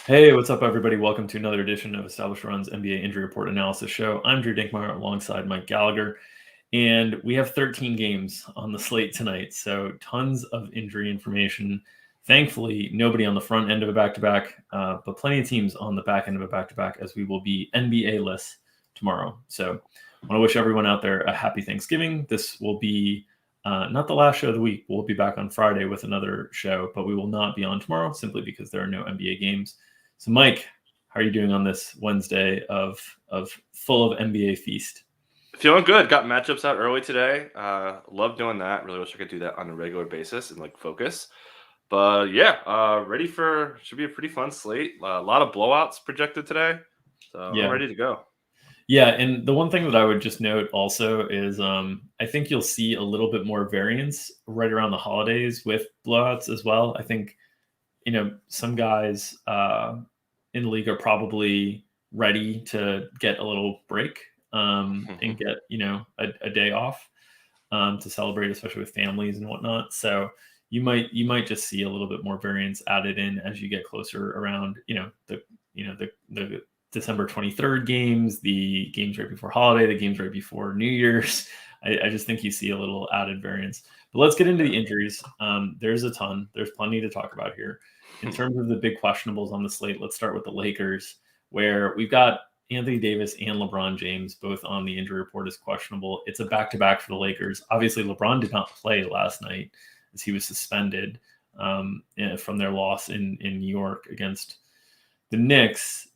Hey, what's up, everybody? Welcome to another edition of Established Run's NBA Injury Report Analysis Show. I'm Drew Dinkmeyer alongside Mike Gallagher, and we have 13 games on the slate tonight, so tons of injury information. Thankfully, nobody on the front end of a back-to-back, but plenty of teams on the back end of a back-to-back, as we will be NBA-less tomorrow. So I want to wish everyone out there a happy Thanksgiving. This will be not the last show of the week. We'll be back on Friday with another show, but we will not be on tomorrow simply because there are no NBA games. So, Mike, how are you doing on this Wednesday of full of NBA feast? Feeling good. Got matchups out early today. Love doing that. Really wish I could do that on a regular basis and focus. But yeah, should be a pretty fun slate. A lot of blowouts projected today. So I'm ready to go. Yeah, and the one thing that I would just note also is I think you'll see a little bit more variance right around the holidays with blowouts as well. I think, some guys in the league are probably ready to get a little break and get, a day off to celebrate, especially with families and whatnot. So you might just see a little bit more variance added in as you get closer around, the December 23rd games, the games right before holiday, the games right before New Year's. I just think you see a little added variance. But let's get into the injuries. There's a ton. There's plenty to talk about here. In terms of the big questionables on the slate, let's start with the Lakers, where we've got Anthony Davis and LeBron James both on the injury report as questionable. It's a back-to-back for the Lakers. Obviously, LeBron did not play last night as he was suspended from their loss in New York against the Knicks.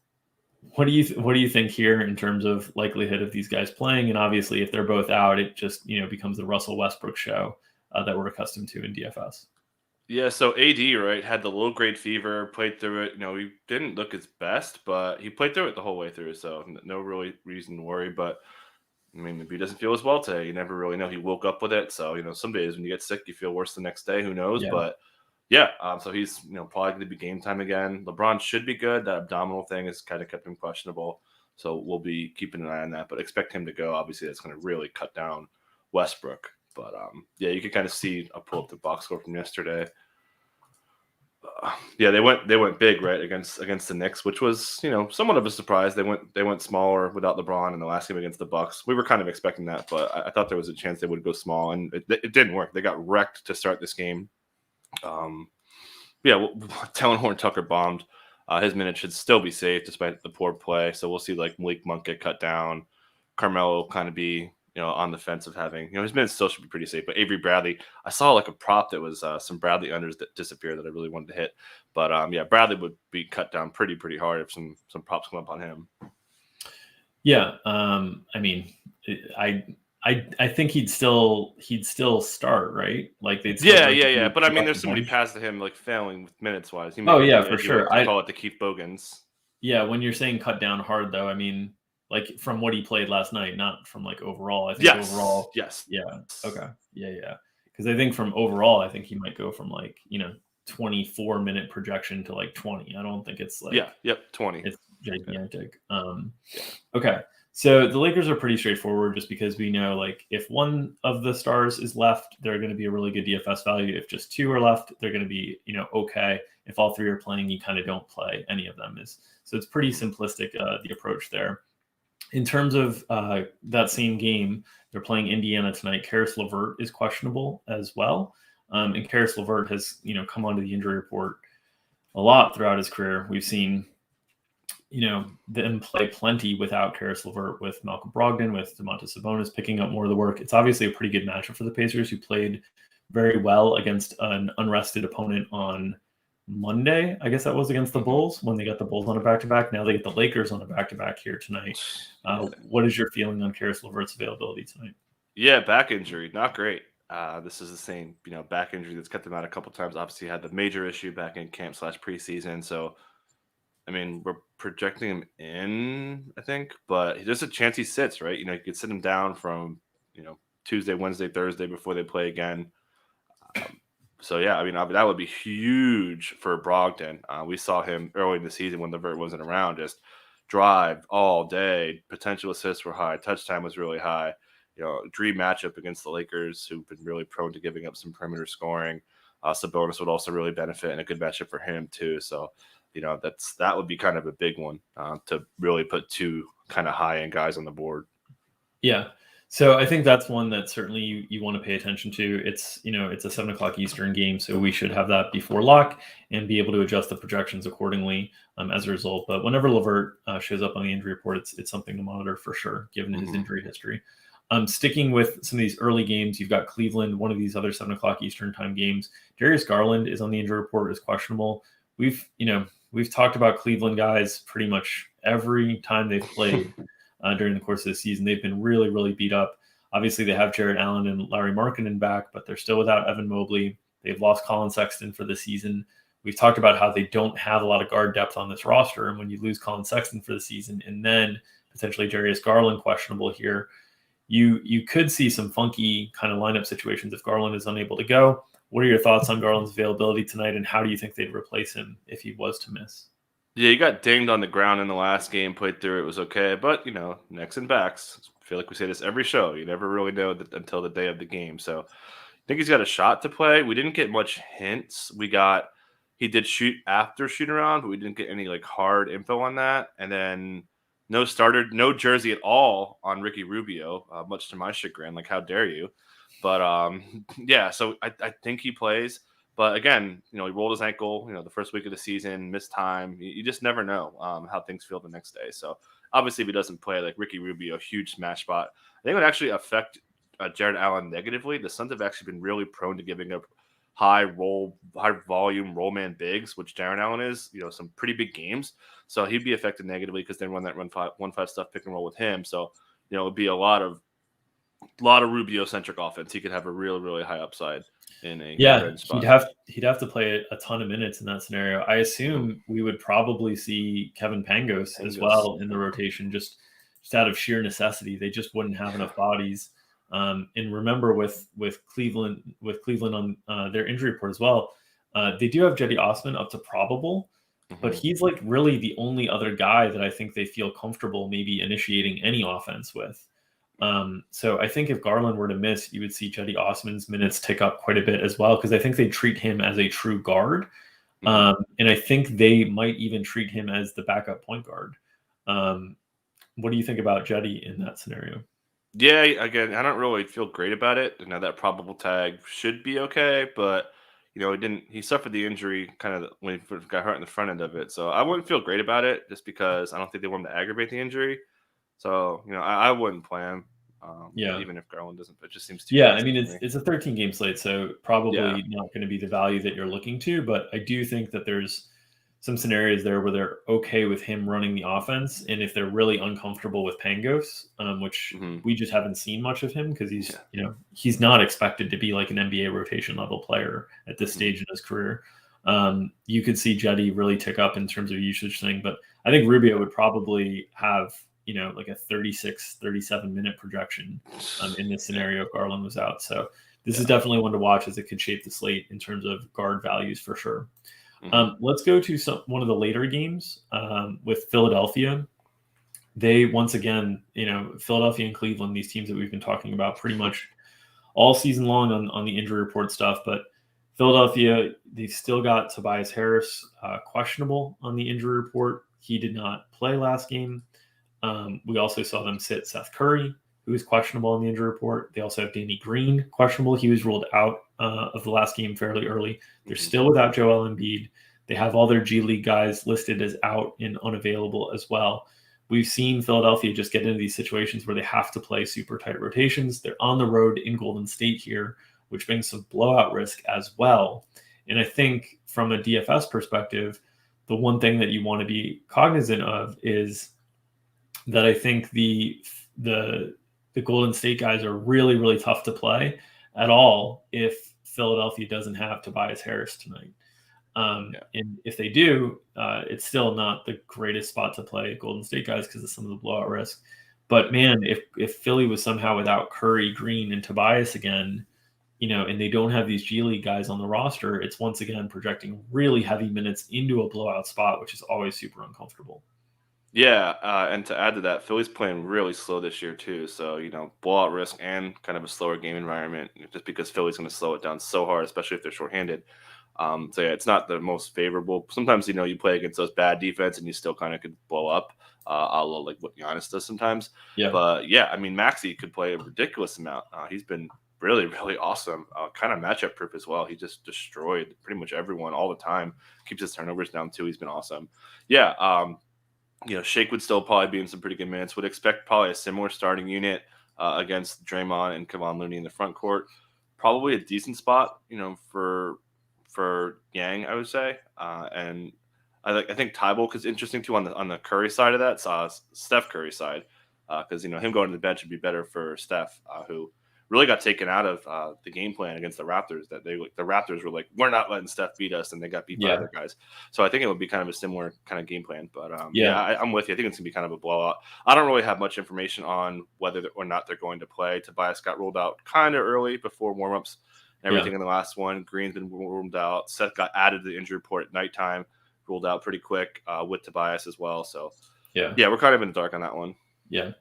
What do you think here in terms of likelihood of these guys playing? And obviously, if they're both out, it just becomes the Russell Westbrook show that we're accustomed to in DFS. Yeah, so AD, right, had the low grade fever, played through it. He didn't look his best, but he played through it the whole way through. So no really reason to worry. But I mean, maybe he doesn't feel as well today. You never really know. He woke up with it. So, some days when you get sick, you feel worse the next day. Who knows? Yeah. But yeah, so he's, probably going to be game time again. LeBron should be good. That abdominal thing has kind of kept him questionable. So we'll be keeping an eye on that. But expect him to go. Obviously, that's going to really cut down Westbrook. But yeah, you can kind of see, I'll pull up the box score from yesterday. Yeah, they went big, right, against the Knicks, which was somewhat of a surprise. They went smaller without LeBron in the last game against the Bucks. We were kind of expecting that, but I thought there was a chance they would go small, and it didn't work. They got wrecked to start this game. Yeah, Talon Horn-Tucker bombed. His minutes should still be safe despite the poor play. So we'll see Malik Monk get cut down. Carmelo kind of be on the fence of having, his minutes still should be pretty safe. But Avery Bradley, I saw a prop that was some Bradley unders that disappeared that I really wanted to hit. But yeah, Bradley would be cut down pretty hard if some props come up on him. Yeah, I mean, I think he'd still start, right? They'd still yeah. But I mean, there's somebody past him failing with minutes wise. For sure. I call it the Keith Bogans. Yeah, when you're saying cut down hard, though, I mean, from what he played last night, not from overall. I think overall. Yes. Yeah. Okay. Yeah. Because I think from overall, I think he might go from 24-minute projection to 20. I don't think it's 20. It's gigantic. Okay. So the Lakers are pretty straightforward just because we know if one of the stars is left, they're going to be a really good DFS value. If just two are left, they're going to be, okay. If all three are playing, you kind of don't play any of them. So it's pretty simplistic, the approach there. In terms of that same game, they're playing Indiana tonight. Karis LeVert is questionable as well. And Karis LeVert has, come onto the injury report a lot throughout his career. We've seen them play plenty without Karis LeVert, with Malcolm Brogdon, with Domantas Sabonis picking up more of the work. It's obviously a pretty good matchup for the Pacers, who played very well against an unrested opponent on Monday. I guess that was against the Bulls when they got the Bulls on a back-to-back. Now they get the Lakers on a back-to-back here tonight. What is your feeling on Karis LeVert's availability tonight? Yeah, back injury, not great. This is the same, back injury that's kept him out a couple times. Obviously, had the major issue back in camp / preseason. So, I mean, we're projecting him in, I think, but there's a chance he sits, right? You could sit him down from, Tuesday, Wednesday, Thursday before they play again. So, yeah, I mean, that would be huge for Brogdon. We saw him early in the season when LeVert wasn't around, just drive all day. Potential assists were high. Touch time was really high. Dream matchup against the Lakers, who've been really prone to giving up some perimeter scoring. Sabonis would also really benefit, and a good matchup for him, too. So, that would be kind of a big one to really put two kind of high-end guys on the board. Yeah. So I think that's one that certainly you want to pay attention to. It's a 7 o'clock Eastern game, so we should have that before lock and be able to adjust the projections accordingly as a result. But whenever LeVert shows up on the injury report, it's something to monitor for sure, given his injury history. Sticking with some of these early games, you've got Cleveland, one of these other 7 o'clock Eastern time games. Darius Garland is on the injury report, is questionable. We've talked about Cleveland guys pretty much every time they've played. During the course of the season, they've been really, really beat up. Obviously, they have Jared Allen and Larry Markkinen back, but they're still without Evan Mobley. They've lost Colin Sexton for the season. We've talked about how they don't have a lot of guard depth on this roster, and when you lose Colin Sexton for the season and then potentially Darius Garland questionable here, you could see some funky kind of lineup situations if Garland is unable to go. What are your thoughts on Garland's availability tonight, and how do you think they'd replace him if he was to miss? Yeah, he got dinged on the ground in the last game, played through it, was okay. But, necks and backs. I feel like we say this every show. You never really know until the day of the game. So I think he's got a shot to play. We didn't get much hints. He did shoot after shoot around, but we didn't get any hard info on that. And then no jersey at all on Ricky Rubio, much to my chagrin. How dare you? But yeah, so I think he plays. But again, he rolled his ankle, the first week of the season, missed time. You just never know how things feel the next day. So obviously, if he doesn't play, Ricky Rubio, huge smash spot, I think it would actually affect Jared Allen negatively. The Suns have actually been really prone to giving up high volume roll man bigs, which Jared Allen is, some pretty big games. So he'd be affected negatively because they run that 1-5 stuff pick and roll with him. So, it would be a lot of Rubio centric offense. He could have a really, really high upside in a spot. He'd have to play a ton of minutes in that scenario. I assume we would probably see Kevin Pangos as well in the rotation, just out of sheer necessity. They just wouldn't have enough bodies. And remember, with Cleveland on their injury report as well, they do have Jetty Osman up to probable, but he's really the only other guy that I think they feel comfortable maybe initiating any offense with. So I think if Garland were to miss, you would see Jetty Osman's minutes tick up quite a bit as well, because I think they treat him as a true guard. And I think they might even treat him as the backup point guard. What do you think about Jetty in that scenario? Yeah, again, I don't really feel great about it. That probable tag should be okay, but he suffered the injury kind of when he got hurt in the front end of it. So I wouldn't feel great about it just because I don't think they want him to aggravate the injury. So, I wouldn't play him. Even if Garland doesn't, but it just seems too. Yeah, I mean, it's a 13 game slate, so probably not going to be the value that you're looking to. But I do think that there's some scenarios there where they're okay with him running the offense, and if they're really uncomfortable with Pangos, which we just haven't seen much of him because he's not expected to be like an NBA rotation level player at this stage in his career. You could see Jetty really tick up in terms of usage thing, but I think Rubio would probably have a 36, 37 minute projection in this scenario if Garland was out. So this is definitely one to watch, as it could shape the slate in terms of guard values for sure. Let's go to one of the later games with Philadelphia. They, once again, Philadelphia and Cleveland, these teams that we've been talking about pretty much all season long on the injury report stuff. But Philadelphia, they've still got Tobias Harris questionable on the injury report. He did not play last game. We also saw them sit Seth Curry, who is questionable on the injury report. They also have Danny Green questionable. He was ruled out of the last game fairly early. They're still without Joel Embiid. They have all their G League guys listed as out and unavailable as well. We've seen Philadelphia just get into these situations where they have to play super tight rotations. They're on the road in Golden State here, which brings some blowout risk as well. And I think from a DFS perspective, the one thing that you want to be cognizant of is that I think the Golden State guys are really, really tough to play at all if Philadelphia doesn't have Tobias Harris tonight. And if they do, it's still not the greatest spot to play Golden State guys because of some of the blowout risk. But man, if Philly was somehow without Curry, Green, and Tobias again, and they don't have these G League guys on the roster, it's once again projecting really heavy minutes into a blowout spot, which is always super uncomfortable. Yeah, and to add to that, Philly's playing really slow this year too. So, blowout risk and kind of a slower game environment, just because Philly's going to slow it down so hard, especially if they're shorthanded. So yeah, it's not the most favorable. Sometimes, you play against those bad defense and you still kind of could blow up, a la like what Giannis does sometimes. Yeah. But yeah, I mean, Maxey could play a ridiculous amount. He's been really, really awesome. Kind of matchup proof as well. He just destroyed pretty much everyone all the time. Keeps his turnovers down too. He's been awesome. Yeah. Shake would still probably be in some pretty good minutes. Would expect probably a similar starting unit against Draymond and Kevon Looney in the front court. Probably a decent spot, for Yang, I would say. And I think Tybalt is interesting too on the Curry side of that, Steph Curry side, because him going to the bench would be better for Steph, who really got taken out of the game plan against the Raptors. That the Raptors were like, we're not letting Steph beat us, and they got beat by other guys. So I think it would be kind of a similar kind of game plan. But I'm with you. I think it's gonna be kind of a blowout. I don't really have much information on whether or not they're going to play. Tobias got ruled out kind of early before warmups. Everything in the last one. Green's been ruled out. Seth got added to the injury report at nighttime, ruled out pretty quick with Tobias as well. So we're kind of in the dark on that one. Yeah.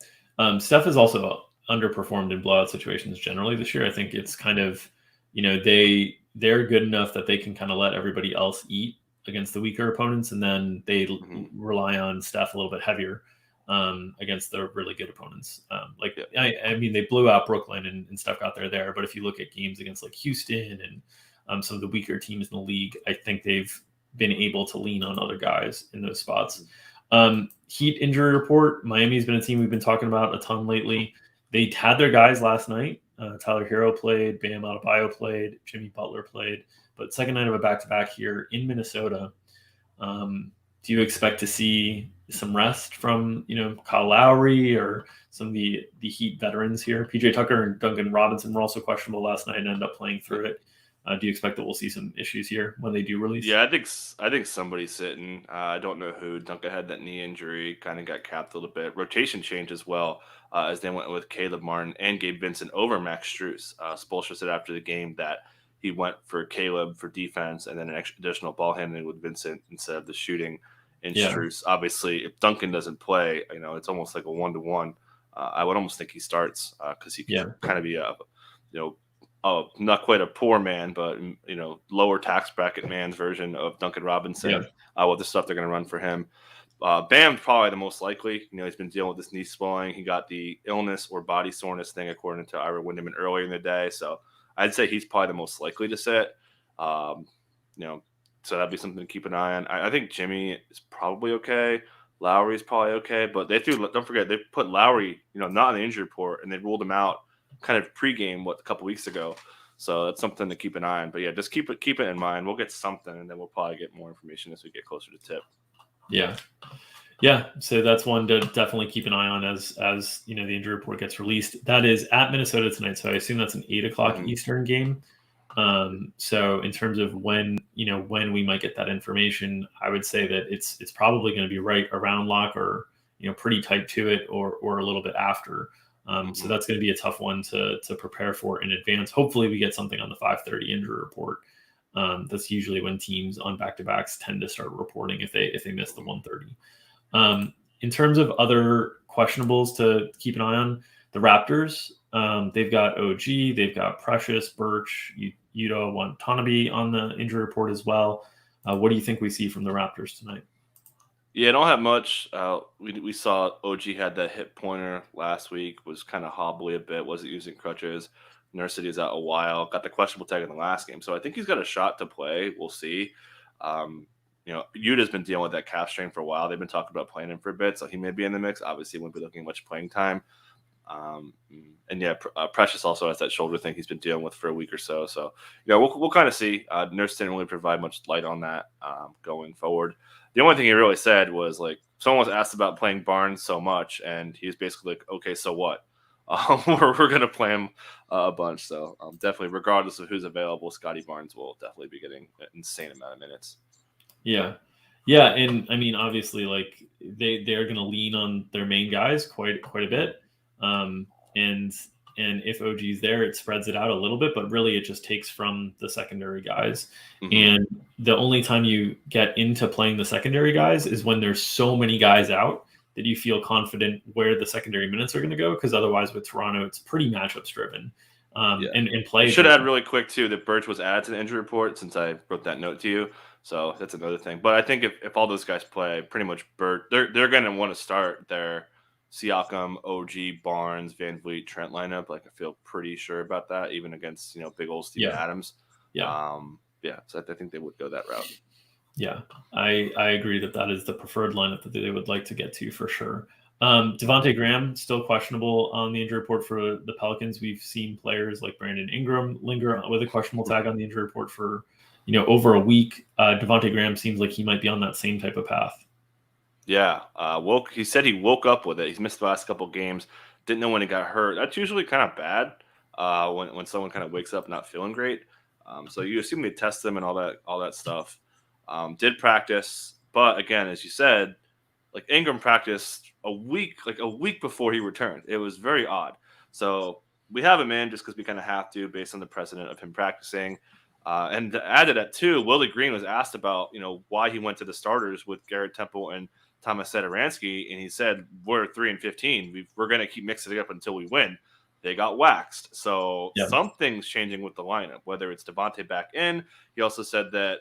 Steph is also underperformed in blowout situations generally this year. I think it's kind of, they're good enough that they can kind of let everybody else eat against the weaker opponents, and then they rely on Steph a little bit heavier against the really good opponents. I mean, they blew out Brooklyn and Steph got there. But if you look at games against like Houston and some of the weaker teams in the league, I think they've been able to lean on other guys in those spots. Heat injury report. Miami's been a team we've been talking about a ton lately. They had their guys last night. Tyler Hero played, Bam Adebayo played, Jimmy Butler played, but second night of a back-to-back here in Minnesota. Do you expect to see some rest from, Kyle Lowry or some of the Heat veterans here? PJ Tucker and Duncan Robinson were also questionable last night and ended up playing through it. Do you expect that we'll see some issues here when they do release? Yeah, I think somebody's sitting. I don't know who. Duncan had that knee injury, kind of got capped a little bit. Rotation change as well, as they went with Caleb Martin and Gabe Vincent over Max Strus. Spoelstra said after the game that he went for Caleb for defense and then an additional ball handling with Vincent instead of the shooting in Strus. Obviously, if Duncan doesn't play, it's almost like a 1-to-1. I would almost think he starts because he can kind of be not quite a poor man, but lower tax bracket man's version of Duncan Robinson. With the stuff they're going to run for him. Bam's probably the most likely. He's been dealing with this knee swelling. He got the illness or body soreness thing, according to Ira Windeman earlier in the day. So I'd say he's probably the most likely to sit. So that'd be something to keep an eye on. I think Jimmy is probably okay. Lowry is probably okay, but don't forget, they put Lowry, not on the injury report, and they ruled him out kind of pregame a couple weeks ago. So that's something to keep an eye on. But yeah, just keep it in mind. We'll get something, and then we'll probably get more information as we get closer to tip. Yeah. So that's one to definitely keep an eye on as the injury report gets released. That is at Minnesota tonight. So I assume that's an 8:00 Eastern game. So in terms of when we might get that information, I would say that it's probably going to be right around lock or, pretty tight to it or a little bit after. So that's going to be a tough one to prepare for in advance. Hopefully we get something on the 5:30 injury report. That's usually when teams on back-to-backs tend to start reporting if they miss the 1:30. In terms of other questionables to keep an eye on, the Raptors, they've got OG, they've got Precious, Birch, Yuta Watanabe on the injury report as well. What do you think we see from the Raptors tonight? Yeah, I don't have much. We saw OG had that hip pointer last week, was kind of hobbly a bit, wasn't using crutches. Nurse said he was out a while, got the questionable tag in the last game. So I think he's got a shot to play. We'll see. Yuta's been dealing with that calf strain for a while. They've been talking about playing him for a bit, so he may be in the mix. Obviously, he won't be looking at much playing time. Precious also has that shoulder thing he's been dealing with for a week or so. So, we'll kind of see. Nurse didn't really provide much light on that going forward. The only thing he really said was, like, someone was asked about playing Barnes so much, and he was basically like, okay, so what? We're going to play him a bunch. So definitely, regardless of who's available, Scotty Barnes will definitely be getting an insane amount of minutes. Yeah. And I mean, obviously, like they're going to lean on their main guys quite a bit. And if OG's there, it spreads it out a little bit, but really it just takes from the secondary guys. And the only time you get into playing the secondary guys is when there's so many guys out that you feel confident where the secondary minutes are going to go. Because otherwise with Toronto, it's pretty matchups driven. and play. Should add really quick too that Birch was added to the injury report since I wrote that note to you. So that's another thing. But I think if all those guys play, pretty much Birch, they're going to want to start their Siakam, OG, Barnes, Van Vliet, Trent lineup. Like I feel pretty sure about that, even against big old Steven Adams. So I think they would go that route. Yeah, I agree that is the preferred lineup that they would like to get to for sure. Devontae Graham still questionable on the injury report for the Pelicans. We've seen players like Brandon Ingram linger with a questionable tag on the injury report for over a week. Devontae Graham seems like he might be on that same type of path. Yeah, he said he woke up with it. He's missed the last couple games. Didn't know when he got hurt. That's usually kind of bad when someone kind of wakes up not feeling great. So you assume they test them and all that stuff. Did practice, but again, as you said, like Ingram practiced a week before he returned. It was very odd. So we have him in just because we kind of have to, based on the precedent of him practicing. And to add to that too, Willie Green was asked about why he went to the starters with Garrett Temple and Thomas Satoransky, and he said we're 3-15. We're going to keep mixing it up until we win. They got waxed, so something's changing with the lineup. Whether it's Devontae back in, he also said that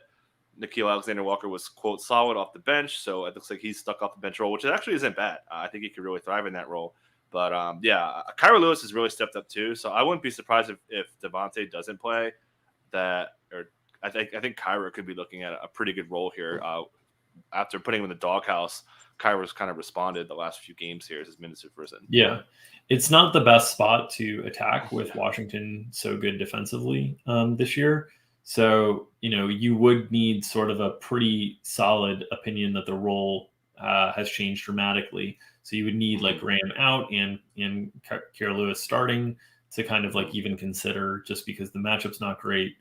Nickeil Alexander-Walker was, quote, solid off the bench, so it looks like he's stuck off the bench role, which actually isn't bad. I think he could really thrive in that role. But, Kyra Lewis has really stepped up too, so I wouldn't be surprised if Devontae doesn't play. I think Kyra could be looking at a pretty good role here. After putting him in the doghouse, Kyra's kind of responded the last few games here as his minutes have risen. Yeah, it's not the best spot to attack with Washington so good defensively this year. So, you would need sort of a pretty solid opinion that the role has changed dramatically. So you would need like Graham out and Kyra Lewis starting to kind of like even consider, just because the matchup's not great.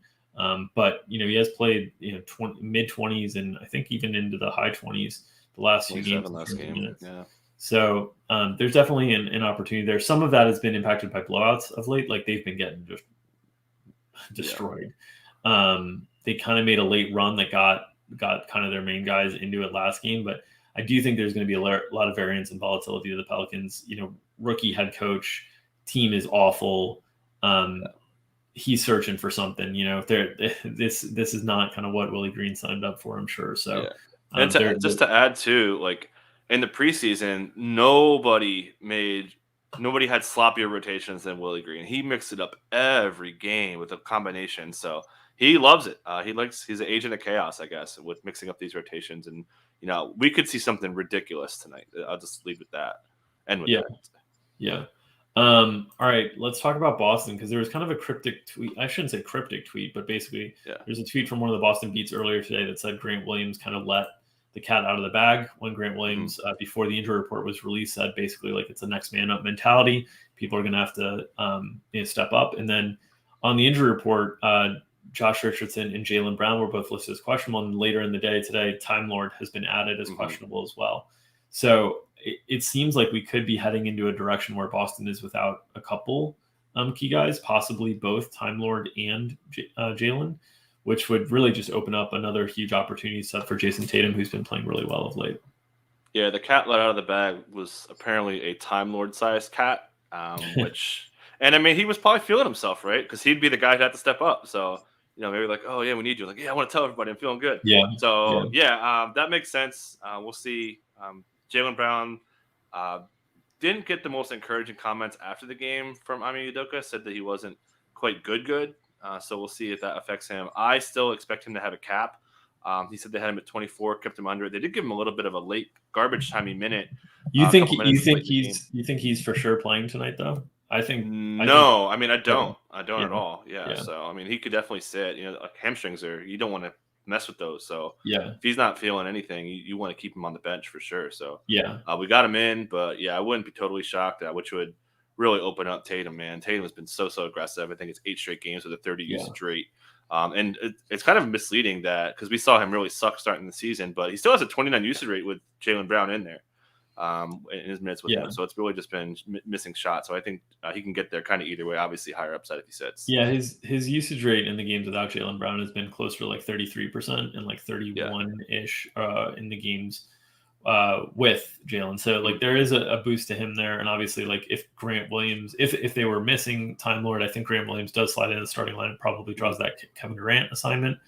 But he has played mid 20s and I think even into the high 20s the last few games. Last game. Yeah. So there's definitely an opportunity there. Some of that has been impacted by blowouts of late. Like they've been getting just destroyed. They kind of made a late run that got kind of their main guys into it last game, but I do think there's going to be a lot of variance and volatility to the Pelicans. Rookie head coach, team is awful. He's searching for something. This is not kind of what Willie Green signed up for, I'm sure. So, and to add to, like in the preseason, nobody had sloppier rotations than Willie Green. He mixed it up every game with a combination. So he loves it. He's an agent of chaos, I guess, with mixing up these rotations. And, we could see something ridiculous tonight. I'll just leave it at that. And with that. Yeah. All right, let's talk about Boston, because there was kind of a cryptic tweet. I shouldn't say cryptic tweet, but basically there's a tweet from one of the Boston beats earlier today that said Grant Williams kind of let the cat out of the bag when Grant Williams, before the injury report was released, said basically like it's a next man up mentality. People are going to have to step up. And then on the injury report, Josh Richardson and Jaylen Brown were both listed as questionable. And later in the day today, Time Lord has been added as questionable as well. So it seems like we could be heading into a direction where Boston is without a couple key guys, possibly both Time Lord and Jaylen, which would really just open up another huge opportunity set for Jason Tatum, who's been playing really well of late. Yeah, the cat let out of the bag was apparently a Time Lord-sized cat, and I mean, he was probably feeling himself, right? Because he'd be the guy who'd have to step up. So, maybe like, oh, yeah, we need you. Like, yeah, I want to tell everybody I'm feeling good. Yeah. So, that makes sense. We'll see. Jaylen Brown didn't get the most encouraging comments after the game from Ime Udoka, said that he wasn't quite good. So we'll see if that affects him. I still expect him to have a cap. He said they had him at 24, kept him under. They did give him a little bit of a late garbage timey minute. You think he's for sure playing tonight though? I don't at all. Yeah. So I mean, he could definitely sit. Like hamstrings you don't want to mess with those. So if he's not feeling anything, you want to keep him on the bench for sure. So we got him in, but I wouldn't be totally shocked, which would really open up Tatum, man. Tatum has been so aggressive. I think it's 8 straight games with a 30 usage rate. And it's kind of misleading that, because we saw him really suck starting the season, but he still has a 29 usage rate with Jaylen Brown in there in his minutes with him. So it's really just been missing shots. So I think he can get there kind of either way, obviously higher upside if he sits. Yeah, his usage rate in the games without Jaylen Brown has been closer to like 33% and like 31-ish in the games with Jalen. So like there is a boost to him there. And obviously like if Grant Williams, if they were missing Time Lord, I think Grant Williams does slide in the starting line and probably draws that Kevin Durant assignment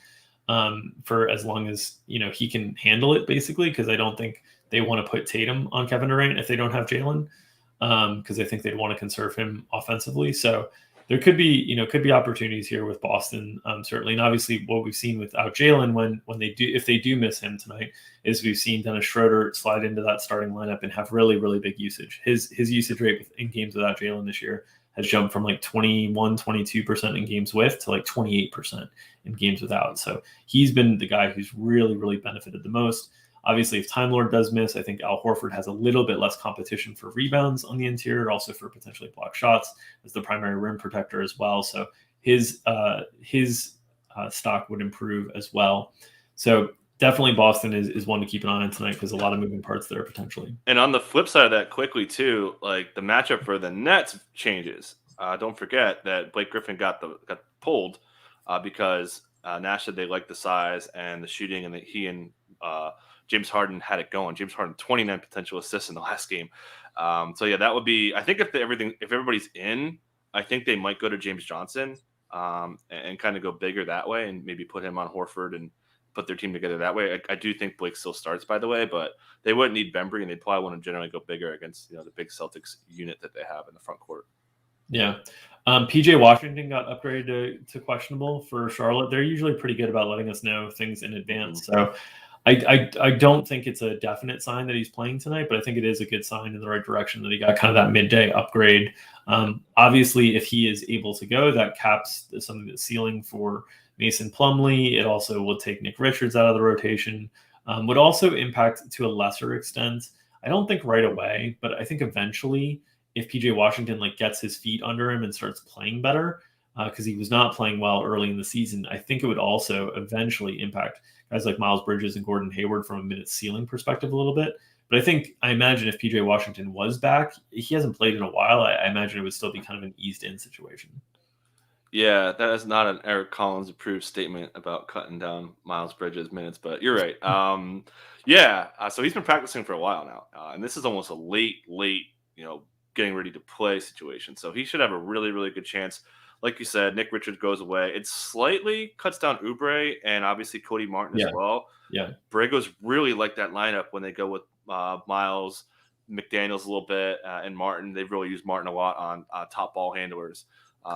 for as long as, he can handle it basically. Cause I don't think they want to put Tatum on Kevin Durant if they don't have Jalen. Cause I think they'd want to conserve him offensively. So there could be opportunities here with Boston, certainly. And obviously what we've seen without Jalen if they do miss him tonight, is we've seen Dennis Schroeder slide into that starting lineup and have really, really big usage. His usage rate in games without Jalen this year has jumped from like 21, 22% in games with to like 28% in games without. So he's been the guy who's really, really benefited the most. Obviously, if Time Lord does miss, I think Al Horford has a little bit less competition for rebounds on the interior, also for potentially block shots as the primary rim protector as well. So his stock would improve as well. So definitely Boston is one to keep an eye on tonight because a lot of moving parts there potentially. And on the flip side of that, quickly too, like the matchup for the Nets changes. Don't forget that Blake Griffin got pulled because Nash said they liked the size and the shooting, and that he and James Harden had it going. James Harden 29 potential assists in the last game. So yeah, that would be. I think if everybody's in, I think they might go to James Johnson and kind of go bigger that way, and maybe put him on Horford and put their team together that way. I do think Blake still starts, by the way, but they wouldn't need Bembry, and they'd probably want to generally go bigger against the big Celtics unit that they have in the front court. Yeah. PJ Washington got upgraded to questionable for Charlotte. They're usually pretty good about letting us know things in advance. So I don't think it's a definite sign that he's playing tonight, but I think it is a good sign in the right direction that he got kind of that midday upgrade. Obviously, if he is able to go, that caps some of the ceiling for Mason Plumlee. It also will take Nick Richards out of the rotation. Would also impact to a lesser extent. I don't think right away, but I think eventually, if PJ Washington gets his feet under him and starts playing better, because he was not playing well early in the season, I think it would also eventually impact guys like Miles Bridges and Gordon Hayward from a minute ceiling perspective a little bit. But I imagine if PJ Washington was back, he hasn't played in a while. I imagine it would still be kind of an eased in situation. Yeah, that is not an Eric Collins approved statement about cutting down Miles Bridges minutes, but you're right. So he's been practicing for a while now, and this is almost a late, getting ready to play situation. So he should have a really, really good chance. Like you said, Nick Richards goes away. It slightly cuts down Oubre and obviously Cody Martin as well. Yeah. Borrego's really like that lineup when they go with Miles, McDaniels a little bit, and Martin. They've really used Martin a lot on top ball handlers.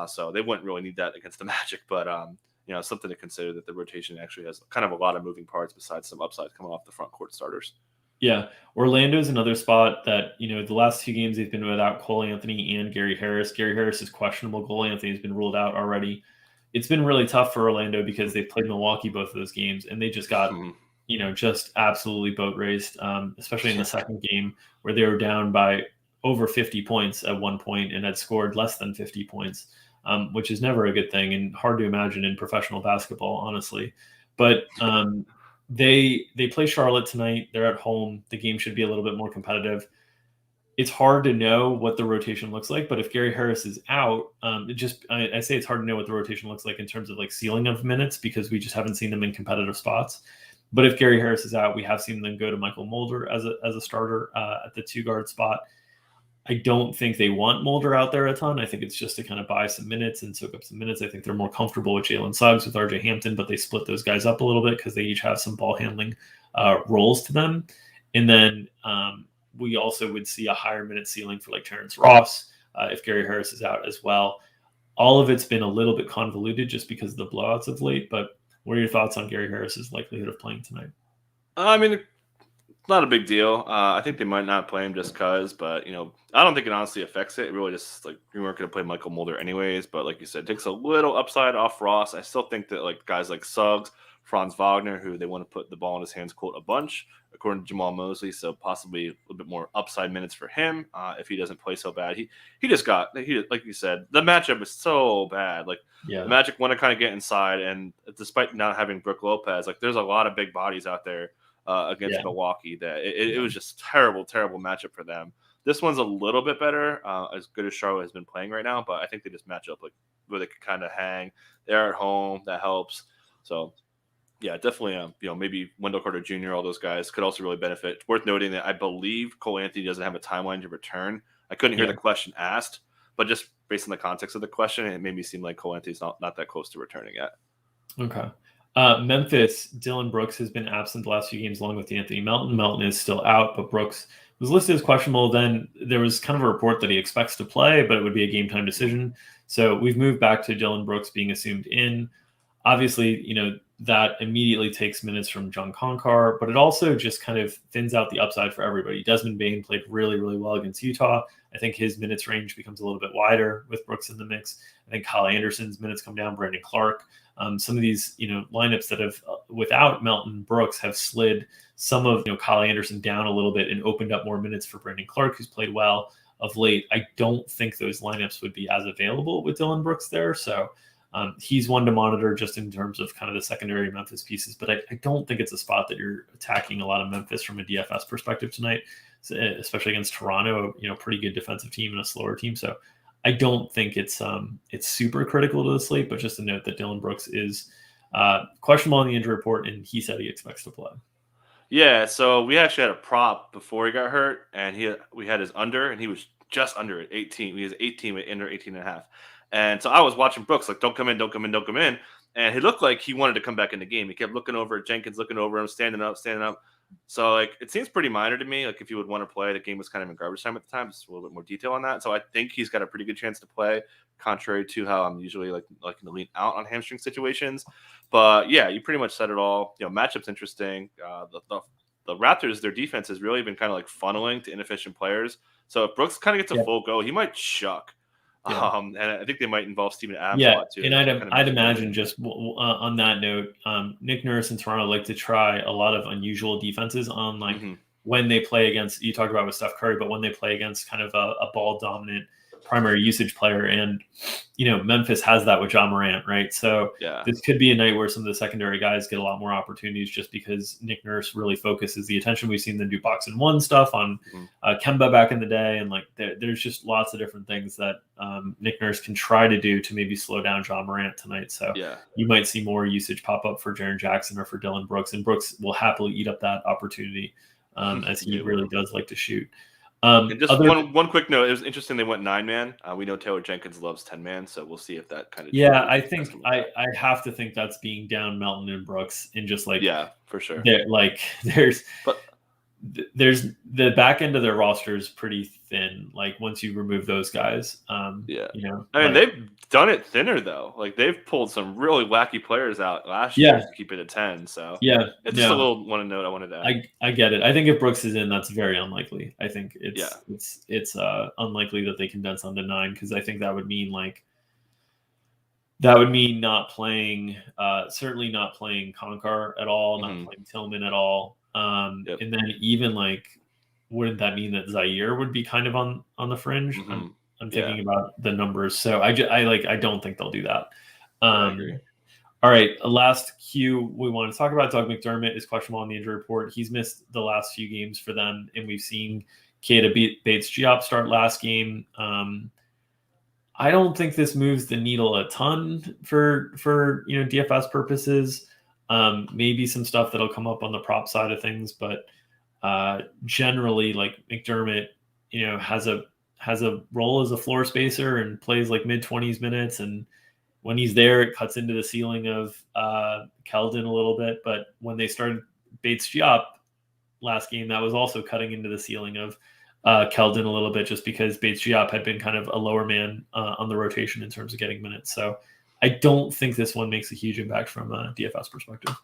So they wouldn't really need that against the Magic. But, something to consider that the rotation actually has kind of a lot of moving parts besides some upsides coming off the front court starters. Yeah, Orlando is another spot that, the last two games they've been without Cole Anthony and Gary Harris. Gary Harris is questionable. Cole Anthony has been ruled out already. It's been really tough for Orlando because they've played Milwaukee both of those games, and they just got, just absolutely boat raced, especially in the second game where they were down by over 50 points at one point and had scored less than 50 points, which is never a good thing and hard to imagine in professional basketball, honestly. But They play Charlotte tonight. They're at home. The game should be a little bit more competitive. It's hard to know what the rotation looks like, but if Gary Harris is out, I say it's hard to know what the rotation looks like in terms of ceiling of minutes because we just haven't seen them in competitive spots. But if Gary Harris is out, we have seen them go to Michael Mulder as a starter at the 2-guard spot. I don't think they want Mulder out there a ton. I think it's just to kind of buy some minutes and soak up some minutes. I think they're more comfortable with Jalen Suggs, with RJ Hampton, but they split those guys up a little bit because they each have some ball handling roles to them. And then we also would see a higher minute ceiling for Terrence Ross if Gary Harris is out as well. All of it's been a little bit convoluted just because of the blowouts of late, but what are your thoughts on Gary Harris's likelihood of playing tonight? Not a big deal. I think they might not play him just because, but I don't think it honestly affects it. It really just we weren't going to play Michael Mulder anyways. But like you said, it takes a little upside off Ross. I still think that guys like Suggs, Franz Wagner, who they want to put the ball in his hands, quote, a bunch, according to Jamal Mosley. So possibly a little bit more upside minutes for him if he doesn't play so bad. He like you said, the matchup is so bad. The Magic want to kind of get inside, and despite not having Brook Lopez, there's a lot of big bodies out there against Milwaukee that it was just terrible matchup for them. This one's a little bit better, as good as Charlotte has been playing right now, but I think they just match up where they can kind of hang. They're at home, that helps. So Yeah, definitely. Maybe Wendell Carter Jr., all those guys could also really benefit. It's worth noting that I believe Cole Anthony doesn't have a timeline to return. I couldn't hear Yeah. the question asked, but just based on the context of the question, it made me seem like Cole Anthony's not that close to returning yet. Okay. Memphis, Dylan Brooks has been absent the last few games along with Anthony Melton. Melton is still out, but Brooks was listed as questionable. Then there was kind of a report that he expects to play, but it would be a game time decision. So we've moved back to Dylan Brooks being assumed in. Obviously, that immediately takes minutes from John Concar, but it also just kind of thins out the upside for everybody. Desmond Bane played really, really well against Utah. I think his minutes range becomes a little bit wider with Brooks in the mix. I think Kyle Anderson's minutes come down, Brandon Clark. Some of these, lineups that have, without Melton Brooks, have slid some of, Kyle Anderson down a little bit and opened up more minutes for Brandon Clark, who's played well of late. I don't think those lineups would be as available with Dylan Brooks there. So he's one to monitor just in terms of kind of the secondary Memphis pieces. But I don't think it's a spot that you're attacking a lot of Memphis from a DFS perspective tonight, especially against Toronto, pretty good defensive team and a slower team. So I don't think it's super critical to the slate, but just a note that Dylan Brooks is questionable on the injury report, and he said he expects to play. Yeah, so we actually had a prop before he got hurt, and we had his under, and he was just under it, 18. He was 18 with under 18 and a half. And so I was watching Brooks, like, don't come in. And he looked like he wanted to come back in the game. He kept looking over at Jenkins, looking over him, standing up. So, it seems pretty minor to me. Like, if you would want to play, the game was kind of in garbage time at the time. Just a little bit more detail on that. So I think he's got a pretty good chance to play, contrary to how I'm usually liking to lean out on hamstring situations. But yeah, you pretty much said it all. Matchup's interesting. The Raptors, their defense has really been kind of like funneling to inefficient players. So if Brooks kind of gets a full go, he might chuck. Yeah. And I think they might involve Steven Adams a lot too. And I'd imagine just on that note, Nick Nurse and Toronto like to try a lot of unusual defenses on when they play against, you talked about with Steph Curry, but when they play against kind of a ball dominant primary usage player. And, Memphis has that with Ja Morant, right? So this could be a night where some of the secondary guys get a lot more opportunities just because Nick Nurse really focuses the attention. We've seen them do box and one stuff on Kemba back in the day. And there's just lots of different things that Nick Nurse can try to do to maybe slow down Ja Morant tonight. So you might see more usage pop up for Jaren Jackson or for Dylan Brooks, and Brooks will happily eat up that opportunity as he really does like to shoot. And just one quick note, it was interesting they went 9-man. We know Taylor Jenkins loves 10-man, so we'll see if that kind of I think I have to think that's being down Melton and Brooks and just for sure. There's the back end of their roster is pretty thin. Like once you remove those guys, they've done it thinner though. Like they've pulled some really wacky players out last year to keep it at 10. So it's just a little note I wanted to add. I get it. I think if Brooks is in, that's very unlikely. I think it's unlikely that they condense on to 9 because I think that would mean not playing, certainly not playing Concar at all, not playing Tillman at all. And then even wouldn't that mean that Zaire would be kind of on the fringe? I'm thinking about the numbers. So I don't think they'll do that. I agree. All right. Last cue we want to talk about, Doug McDermott is questionable on the injury report. He's missed the last few games for them. And we've seen Keita Bates-Diop start last game. I don't think this moves the needle a ton for DFS purposes. Maybe some stuff that'll come up on the prop side of things, but generally, McDermott, has a role as a floor spacer and plays mid-20s minutes, and when he's there, it cuts into the ceiling of Keldon a little bit. But when they started Bates-Diop last game, that was also cutting into the ceiling of Keldon a little bit, just because Bates-Diop had been kind of a lower man on the rotation in terms of getting minutes. So I don't think this one makes a huge impact from a DFS perspective.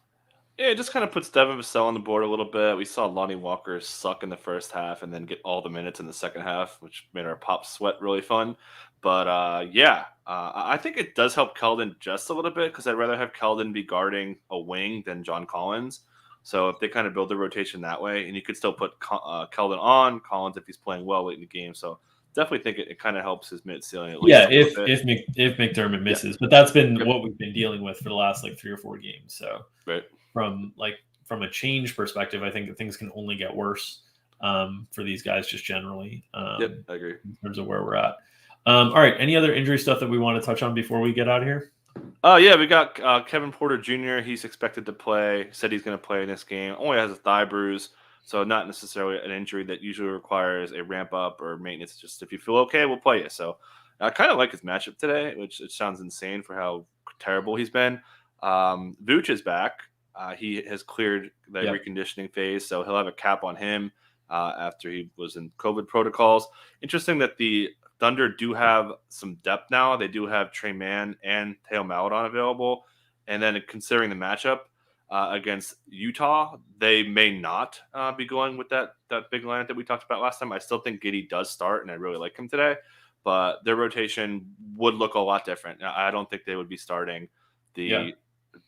Yeah, it just kind of puts Devin Vassell on the board a little bit. We saw Lonnie Walker suck in the first half and then get all the minutes in the second half, which made our pop sweat really fun. But I think it does help Keldon just a little bit because I'd rather have Keldon be guarding a wing than John Collins. So if they kind of build the rotation that way, and you could still put Keldon on Collins if he's playing well late in the game. So definitely think it kind of helps his mid ceiling. At least if McDermott misses, but that's been what we've been dealing with for the last 3 or 4 games. So from a change perspective, I think that things can only get worse for these guys just generally. I agree in terms of where we're at. All right, any other injury stuff that we want to touch on before we get out of here? Oh, yeah, we got Kevin Porter Jr. He's expected to play. Said he's going to play in this game. Only has a thigh bruise, so not necessarily an injury that usually requires a ramp up or maintenance. Just if you feel okay, we'll play you. So I kind of like his matchup today, which it sounds insane for how terrible he's been. Vooch is back. He has cleared the reconditioning phase, so he'll have a cap on him after he was in COVID protocols. Interesting that the Thunder do have some depth now. They do have Trey Mann and Theo Maledon available. And then considering the matchup against Utah, they may not be going with that big lineup that we talked about last time. I still think Giddey does start, and I really like him today. But their rotation would look a lot different. I don't think they would be starting the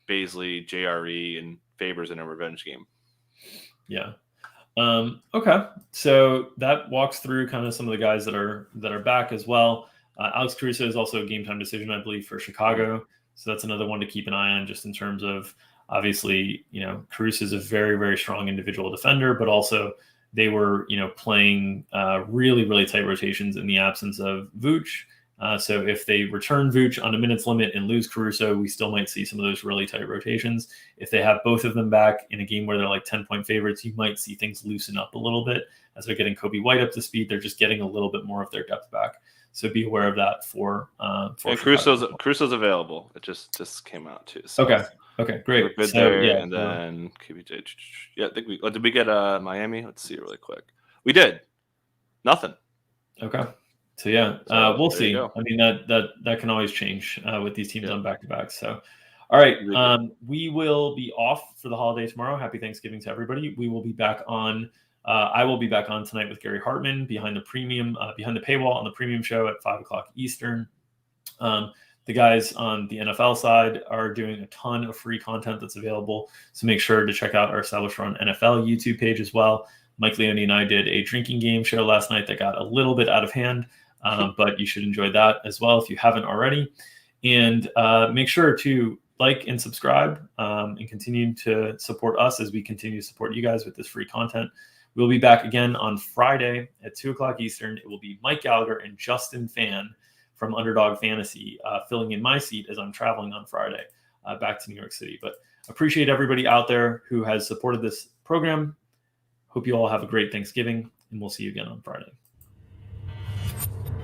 Baisley, JRE, and Favors in a revenge game. Yeah. Okay, so that walks through kind of some of the guys that are back as well. Alex Caruso is also a game time decision, I believe, for Chicago. So that's another one to keep an eye on, just in terms of, obviously, Caruso is a very, very strong individual defender, but also they were, playing really, really tight rotations in the absence of Vooch. So if they return Vooch on a minutes limit and lose Caruso, we still might see some of those really tight rotations. If they have both of them back in a game where they're like 10-point favorites, you might see things loosen up a little bit as they're getting Kobe White up to speed. They're just getting a little bit more of their depth back. So be aware of that for Caruso's available. It just came out too. So. Okay, great. Good so, there, and then KBJ. Yeah, I think did we get Miami? Let's see really quick. We did. Nothing. Okay. So yeah, we'll see. I mean, that can always change with these teams on back-to-back. So, all right, we will be off for the holiday tomorrow. Happy Thanksgiving to everybody. We will be back on. I will be back on tonight with Gary Hartman behind the paywall on the premium show at 5:00 Eastern. The guys on the NFL side are doing a ton of free content that's available. So make sure to check out our Established Run NFL YouTube page as well. Mike Leone and I did a drinking game show last night that got a little bit out of hand. But you should enjoy that as well if you haven't already. And make sure to like and subscribe and continue to support us as we continue to support you guys with this free content. We'll be back again on Friday at 2:00 Eastern. It will be Mike Gallagher and Justin Fan from Underdog Fantasy filling in my seat as I'm traveling on Friday back to New York City. But appreciate everybody out there who has supported this program. Hope you all have a great Thanksgiving, and we'll see you again on Friday.